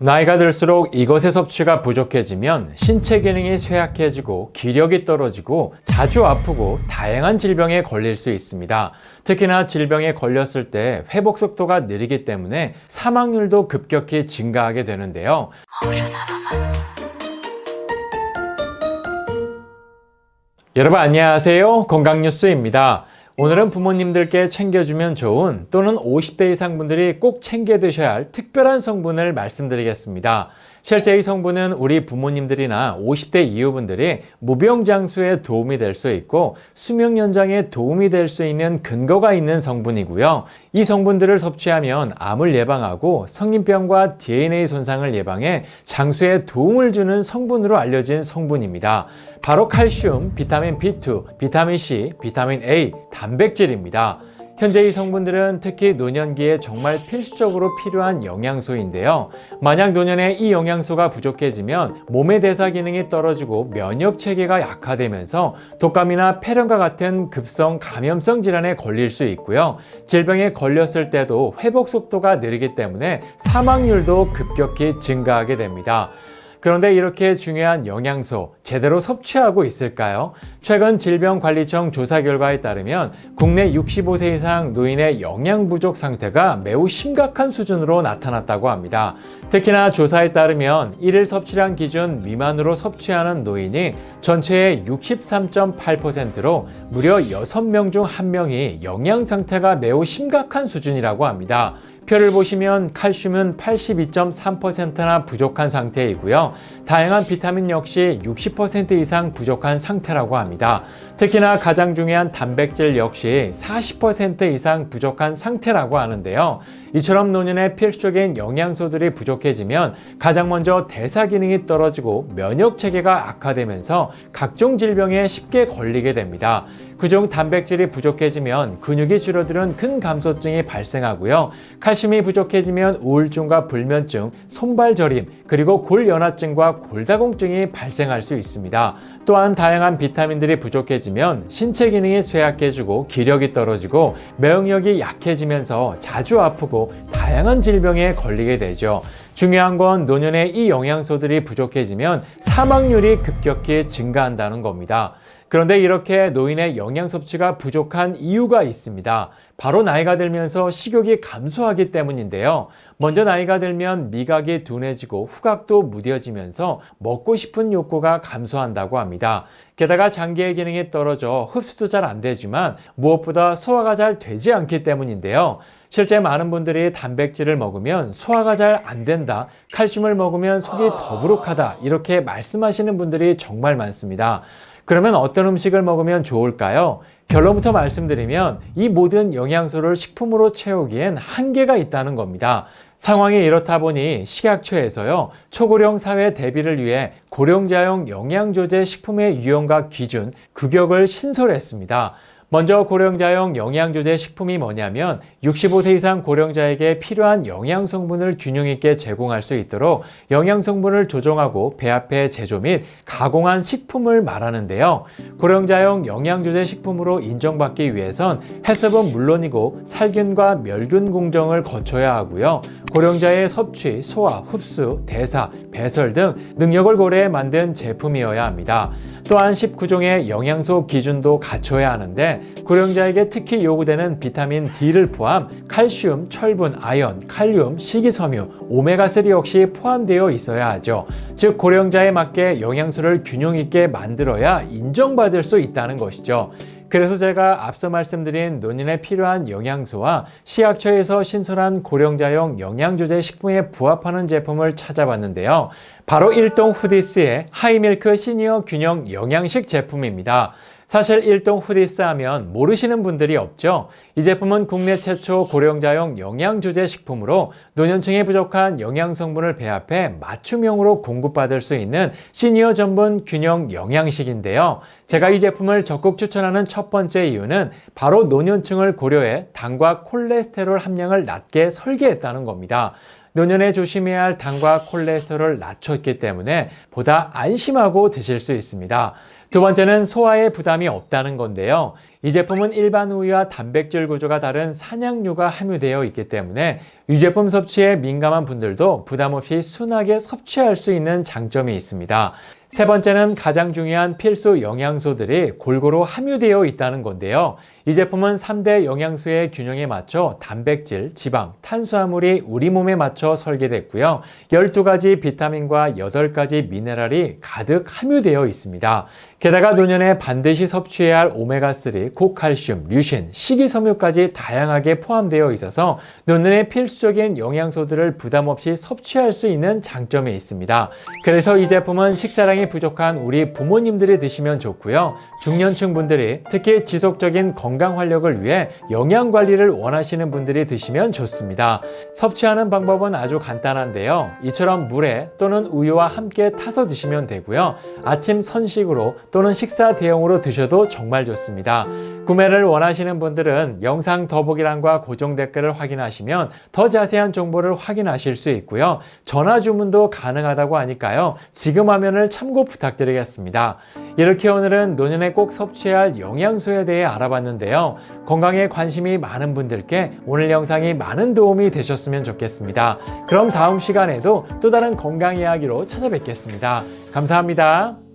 나이가 들수록 이것의 섭취가 부족해지면 신체 기능이 쇠약해지고 기력이 떨어지고 자주 아프고 다양한 질병에 걸릴 수 있습니다. 특히나 질병에 걸렸을 때 회복 속도가 느리기 때문에 사망률도 급격히 증가하게 되는데요. 여러분 안녕하세요. 건강뉴스입니다. 오늘은 부모님들께 챙겨주면 좋은 또는 50대 이상 분들이 꼭 챙겨 드셔야 할 특별한 성분을 말씀드리겠습니다. 실제 이 성분은 우리 부모님들이나 50대 이후분들이 무병장수에 도움이 될 수 있고 수명 연장에 도움이 될 수 있는 근거가 있는 성분이고요. 이 성분들을 섭취하면 암을 예방하고 성인병과 DNA 손상을 예방해 장수에 도움을 주는 성분으로 알려진 성분입니다. 바로 칼슘, 비타민 B2, 비타민 C, 비타민 A, 단백질입니다. 현재 이 성분들은 특히 노년기에 정말 필수적으로 필요한 영양소인데요. 만약 노년에 이 영양소가 부족해지면 몸의 대사 기능이 떨어지고 면역 체계가 약화되면서 독감이나 폐렴과 같은 급성 감염성 질환에 걸릴 수 있고요. 질병에 걸렸을 때도 회복 속도가 느리기 때문에 사망률도 급격히 증가하게 됩니다. 그런데 이렇게 중요한 영양소 제대로 섭취하고 있을까요? 최근 질병관리청 조사 결과에 따르면 국내 65세 이상 노인의 영양 부족 상태가 매우 심각한 수준으로 나타났다고 합니다. 특히나 조사에 따르면 일일 섭취량 기준 미만으로 섭취하는 노인이 전체의 63.8%로 무려 6명 중 1명이 영양 상태가 매우 심각한 수준이라고 합니다. 표를 보시면 칼슘은 82.3%나 부족한 상태이고요. 다양한 비타민 역시 60% 이상 부족한 상태라고 합니다. 특히나 가장 중요한 단백질 역시 40% 이상 부족한 상태라고 하는데요. 이처럼 노년에 필수적인 영양소들이 부족해지면 가장 먼저 대사 기능이 떨어지고 면역 체계가 악화되면서 각종 질병에 쉽게 걸리게 됩니다. 그중 단백질이 부족해지면 근육이 줄어드는 근감소증이 발생하고요. 칼슘이 부족해지면 우울증과 불면증, 손발 저림, 그리고 골연화증과 골다공증이 발생할 수 있습니다. 또한 다양한 비타민들이 부족해지면 신체 기능이 쇠약해지고 기력이 떨어지고 면역력이 약해지면서 자주 아프고 다양한 질병에 걸리게 되죠. 중요한 건 노년에 이 영양소들이 부족해지면 사망률이 급격히 증가한다는 겁니다. 그런데 이렇게 노인의 영양 섭취가 부족한 이유가 있습니다. 바로 나이가 들면서 식욕이 감소하기 때문인데요. 먼저 나이가 들면 미각이 둔해지고 후각도 무뎌지면서 먹고 싶은 욕구가 감소한다고 합니다. 게다가 장기의 기능이 떨어져 흡수도 잘 안 되지만 무엇보다 소화가 잘 되지 않기 때문인데요. 실제 많은 분들이 단백질을 먹으면 소화가 잘 안 된다, 칼슘을 먹으면 속이 더부룩하다 이렇게 말씀하시는 분들이 정말 많습니다. 그러면 어떤 음식을 먹으면 좋을까요? 결론부터 말씀드리면 이 모든 영양소를 식품으로 채우기엔 한계가 있다는 겁니다. 상황이 이렇다 보니 식약처에서요, 초고령 사회 대비를 위해 고령자용 영양조제 식품의 유형과 기준, 규격을 신설했습니다. 먼저 고령자용 영양조제 식품이 뭐냐면 65세 이상 고령자에게 필요한 영양성분을 균형 있게 제공할 수 있도록 영양성분을 조정하고 배합해 제조 및 가공한 식품을 말하는데요. 고령자용 영양조제 식품으로 인정받기 위해선 해썹은 물론이고 살균과 멸균 공정을 거쳐야 하고요. 고령자의 섭취, 소화, 흡수, 대사, 배설 등 능력을 고려해 만든 제품이어야 합니다. 또한 19종의 영양소 기준도 갖춰야 하는데 고령자에게 특히 요구되는 비타민 D를 포함 칼슘, 철분, 아연, 칼륨, 식이섬유, 오메가3 역시 포함되어 있어야 하죠. 즉 고령자에 맞게 영양소를 균형 있게 만들어야 인정받을 수 있다는 것이죠. 그래서 제가 앞서 말씀드린 노년에 필요한 영양소와 식약처에서 신설한 고령자용 영양조제 식품에 부합하는 제품을 찾아봤는데요. 바로 일동 후디스의 하이밀크 시니어 균형 영양식 제품입니다. 사실 일동 후디스 하면 모르시는 분들이 없죠. 이 제품은 국내 최초 고령자용 영양조제 식품으로 노년층에 부족한 영양성분을 배합해 맞춤형으로 공급받을 수 있는 시니어 전분 균형 영양식인데요. 제가 이 제품을 적극 추천하는 첫 번째 이유는 바로 노년층을 고려해 당과 콜레스테롤 함량을 낮게 설계했다는 겁니다. 노년에 조심해야 할 당과 콜레스테롤을 낮췄기 때문에 보다 안심하고 드실 수 있습니다. 두 번째는 소화에 부담이 없다는 건데요. 이 제품은 일반 우유와 단백질 구조가 다른 산양유가 함유되어 있기 때문에 유제품 섭취에 민감한 분들도 부담 없이 순하게 섭취할 수 있는 장점이 있습니다. 세 번째는 가장 중요한 필수 영양소들이 골고루 함유되어 있다는 건데요. 이 제품은 3대 영양소의 균형에 맞춰 단백질, 지방, 탄수화물이 우리 몸에 맞춰 설계됐고요. 12가지 비타민과 8가지 미네랄이 가득 함유되어 있습니다. 게다가 노년에 반드시 섭취해야 할 오메가3, 고칼슘, 류신, 식이섬유까지 다양하게 포함되어 있어서 노년의 필수적인 영양소들을 부담 없이 섭취할 수 있는 장점이 있습니다. 그래서 이 제품은 식사량이 부족한 우리 부모님들이 드시면 좋고요. 중년층 분들이 특히 지속적인 건강 활력을 위해 영양 관리를 원하시는 분들이 드시면 좋습니다. 섭취하는 방법은 아주 간단한데요. 이처럼 물에 또는 우유와 함께 타서 드시면 되고요. 아침 선식으로 또는 식사 대용으로 드셔도 정말 좋습니다. 구매를 원하시는 분들은 영상 더보기란과 고정 댓글을 확인하시면 더 자세한 정보를 확인하실 수 있고요. 전화 주문도 가능하다고 하니까요. 지금 화면을 참고 부탁드리겠습니다. 이렇게 오늘은 노년에 꼭 섭취해야 할 영양소에 대해 알아봤는데요. 건강에 관심이 많은 분들께 오늘 영상이 많은 도움이 되셨으면 좋겠습니다. 그럼 다음 시간에도 또 다른 건강 이야기로 찾아뵙겠습니다. 감사합니다.